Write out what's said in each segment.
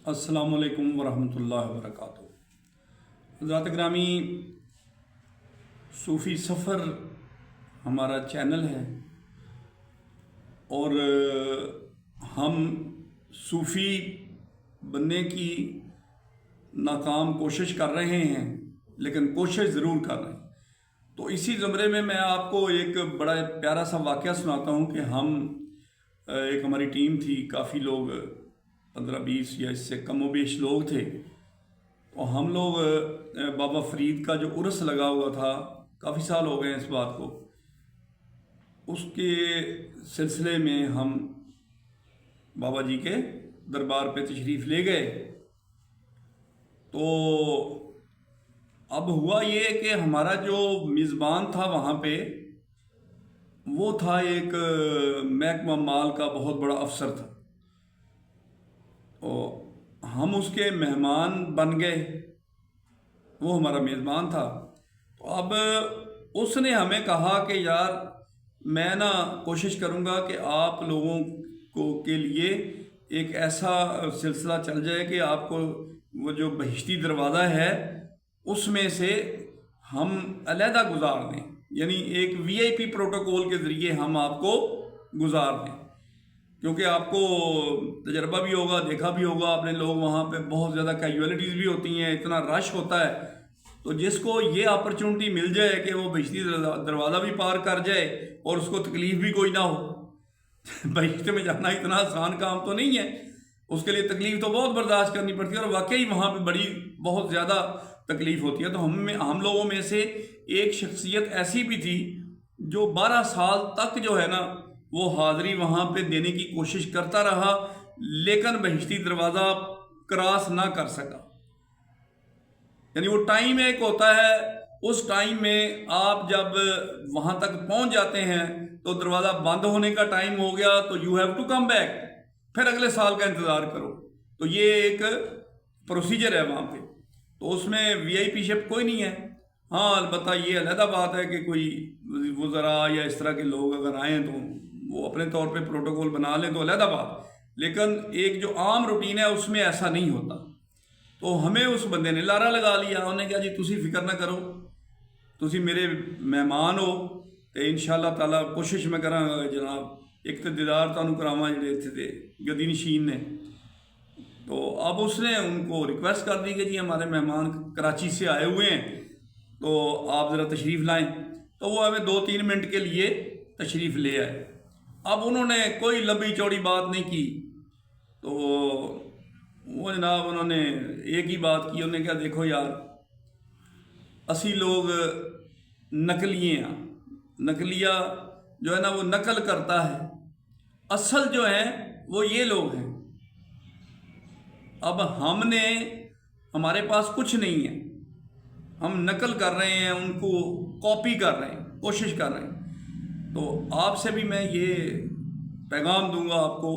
السلام علیکم ورحمۃ اللہ وبرکاتہ۔ حضرات گرامی، صوفی سفر ہمارا چینل ہے اور ہم صوفی بننے کی ناکام کوشش کر رہے ہیں، لیکن کوشش ضرور کر رہے ہیں۔ تو اسی زمرے میں آپ کو ایک بڑا پیارا سا واقعہ سناتا ہوں کہ ایک ہماری ٹیم تھی، کافی لوگ 15-20 یا اس سے کم و بیش لوگ تھے۔ تو ہم لوگ بابا فرید کا جو عرس لگا ہوا تھا، کافی سال ہو گئے ہیں اس بات کو، اس کے سلسلے میں ہم بابا جی کے دربار پہ تشریف لے گئے۔ تو اب ہوا یہ کہ ہمارا جو میزبان تھا وہاں پہ، وہ تھا ایک محکمہ مال کا بہت بڑا افسر تھا۔ ہم اس کے مہمان بن گئے، وہ ہمارا میزبان تھا۔ تو اب اس نے ہمیں کہا کہ یار میں کوشش کروں گا کہ آپ لوگوں کے لیے ایک ایسا سلسلہ چل جائے کہ آپ کو وہ جو بہشتی دروازہ ہے اس میں سے ہم علیحدہ گزار دیں، یعنی ایک VIP پروٹوکول کے ذریعے ہم آپ کو گزار دیں، کیونکہ آپ کو تجربہ بھی ہوگا، دیکھا بھی ہوگا آپ نے، لوگ وہاں پہ بہت زیادہ کیجولیٹیز بھی ہوتی ہیں، اتنا رش ہوتا ہے۔ تو جس کو یہ اپرچونٹی مل جائے کہ وہ بہشتی دروازہ بھی پار کر جائے اور اس کو تکلیف بھی کوئی نہ ہو، بہشت میں جانا اتنا آسان کام تو نہیں ہے، اس کے لیے تکلیف تو بہت برداشت کرنی پڑتی ہے، اور واقعی وہاں پہ بہت زیادہ تکلیف ہوتی ہے۔ تو ہم لوگوں میں سے ایک شخصیت ایسی بھی تھی جو 12 سال تک جو ہے وہ حاضری وہاں پہ دینے کی کوشش کرتا رہا، لیکن بہشتی دروازہ کراس نہ کر سکا۔ یعنی وہ ٹائم ایک ہوتا ہے، اس ٹائم میں آپ جب وہاں تک پہنچ جاتے ہیں تو دروازہ بند ہونے کا ٹائم ہو گیا، تو you have to come back, پھر اگلے سال کا انتظار کرو۔ تو یہ ایک پروسیجر ہے وہاں پہ، تو اس میں VIP شپ کوئی نہیں ہے۔ ہاں البتہ یہ علیحدہ بات ہے کہ کوئی وزراء یا اس طرح کے لوگ اگر آئیں تو وہ اپنے طور پہ پروٹوکول بنا لیں تو علیحدہ بات، لیکن ایک جو عام روٹین ہے اس میں ایسا نہیں ہوتا۔ تو ہمیں اس بندے نے لارا لگا لیا، انہوں نے کہا جی تسی فکر نہ کرو، تسی میرے مہمان ہو، تو انشاءاللہ تعالیٰ کوشش میں کراں گا جناب ایک تو دیدار تانوں کراواں جڑے اتنے تھے گدی نشین نے۔ تو اب اس نے ان کو ریکویسٹ کر دی کہ جی ہمارے مہمان کراچی سے آئے ہوئے ہیں تو آپ ذرا تشریف لائیں۔ تو وہ ہمیں 2-3 منٹ کے لیے تشریف لے آئے۔ اب انہوں نے کوئی لمبی چوڑی بات نہیں کی، تو وہ جناب انہوں نے ایک ہی بات کی، انہوں نے کہا دیکھو یار اسی لوگ نقلیے ہیں، نقلیہ جو ہے وہ نقل کرتا ہے، اصل جو ہیں وہ یہ لوگ ہیں۔ اب ہمارے پاس کچھ نہیں ہے، ہم نقل کر رہے ہیں، ان کو کاپی کر رہے ہیں، کوشش کر رہے ہیں۔ تو آپ سے بھی میں یہ پیغام دوں گا آپ کو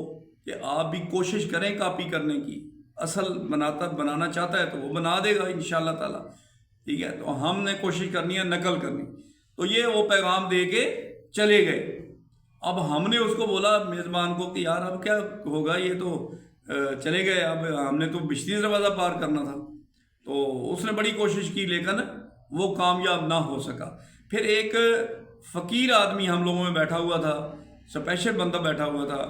کہ آپ بھی کوشش کریں کاپی کرنے کی، اصل بنانا چاہتا ہے تو وہ بنا دے گا انشاءاللہ تعالیٰ، ٹھیک ہے۔ تو ہم نے کوشش کرنی ہے نقل کرنی۔ تو یہ وہ پیغام دے کے چلے گئے۔ اب ہم نے اس کو بولا میزبان کو کہ یار اب کیا ہوگا، یہ تو چلے گئے، اب ہم نے تو بہشتی دروازہ پار کرنا تھا۔ تو اس نے بڑی کوشش کی لیکن وہ کامیاب نہ ہو سکا۔ پھر ایک فقیر آدمی ہم لوگوں میں بیٹھا ہوا تھا، اسپیشل بندہ بیٹھا ہوا تھا،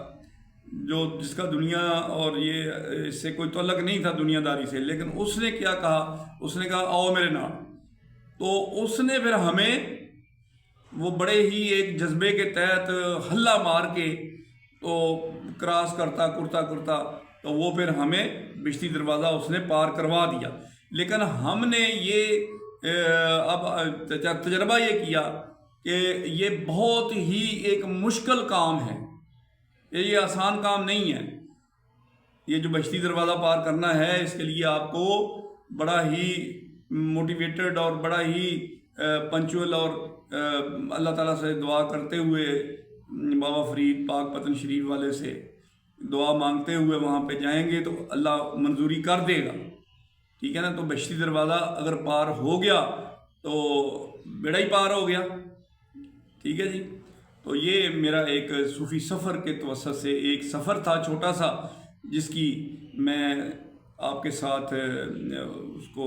جس کا دنیا اور یہ اس سے کوئی تعلق نہیں تھا دنیا داری سے، لیکن اس نے کیا کہا، اس نے کہا آؤ میرے نام۔ تو اس نے پھر ہمیں وہ بڑے ہی ایک جذبے کے تحت ہلا مار کے تو کراس کرتا تو وہ پھر ہمیں بہشتی دروازہ اس نے پار کروا دیا۔ لیکن ہم نے یہ اب تجربہ یہ کیا کہ یہ بہت ہی ایک مشکل کام ہے، یہ آسان کام نہیں ہے۔ یہ جو بہشتی دروازہ پار کرنا ہے اس کے لیے آپ کو بڑا ہی موٹیویٹڈ اور بڑا ہی پنچول اور اللہ تعالیٰ سے دعا کرتے ہوئے، بابا فرید پاک پتن شریف والے سے دعا مانگتے ہوئے وہاں پہ جائیں گے تو اللہ منظوری کر دے گا، ٹھیک ہے نا۔ تو بہشتی دروازہ اگر پار ہو گیا تو بیڑا ہی پار ہو گیا، ٹھیک ہے جی۔ تو یہ میرا ایک صوفی سفر کے توسط سے ایک سفر تھا چھوٹا سا، جس کی میں آپ کے ساتھ اس کو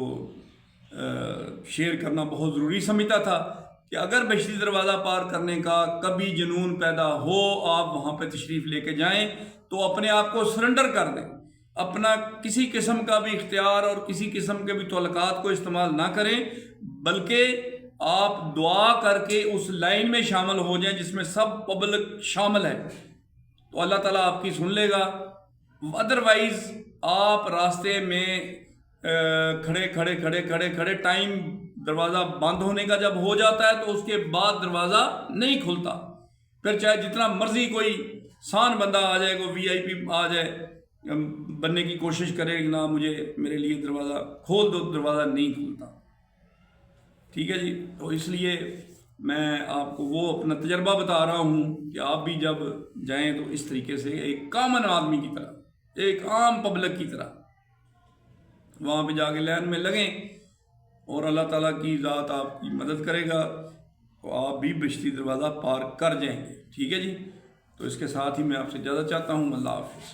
شیئر کرنا بہت ضروری سمجھتا تھا کہ اگر بشتی دروازہ پار کرنے کا کبھی جنون پیدا ہو، آپ وہاں پہ تشریف لے کے جائیں تو اپنے آپ کو سرنڈر کر دیں، اپنا کسی قسم کا بھی اختیار اور کسی قسم کے بھی تعلقات کو استعمال نہ کریں، بلکہ آپ دعا کر کے اس لائن میں شامل ہو جائیں جس میں سب پبلک شامل ہے، تو اللہ تعالیٰ آپ کی سن لے گا۔ ادروائز آپ راستے میں کھڑے ٹائم دروازہ بند ہونے کا جب ہو جاتا ہے تو اس کے بعد دروازہ نہیں کھلتا، پھر چاہے جتنا مرضی کوئی سان بندہ آ جائے، کوئی وی آئی پی آ جائے بننے کی کوشش کرے کہ نہ مجھے میرے لیے دروازہ کھول دو، دروازہ نہیں کھلتا۔ ٹھیک ہے جی، تو اس لیے میں آپ کو وہ اپنا تجربہ بتا رہا ہوں کہ آپ بھی جب جائیں تو اس طریقے سے ایک کامن آدمی کی طرح، ایک عام پبلک کی طرح وہاں پہ جا کے لائن میں لگیں، اور اللہ تعالیٰ کی ذات آپ کی مدد کرے گا تو آپ بھی بشتی دروازہ پار کر جائیں گے۔ ٹھیک ہے جی، تو اس کے ساتھ ہی میں آپ سے اجازت چاہتا ہوں۔ اللہ حافظ۔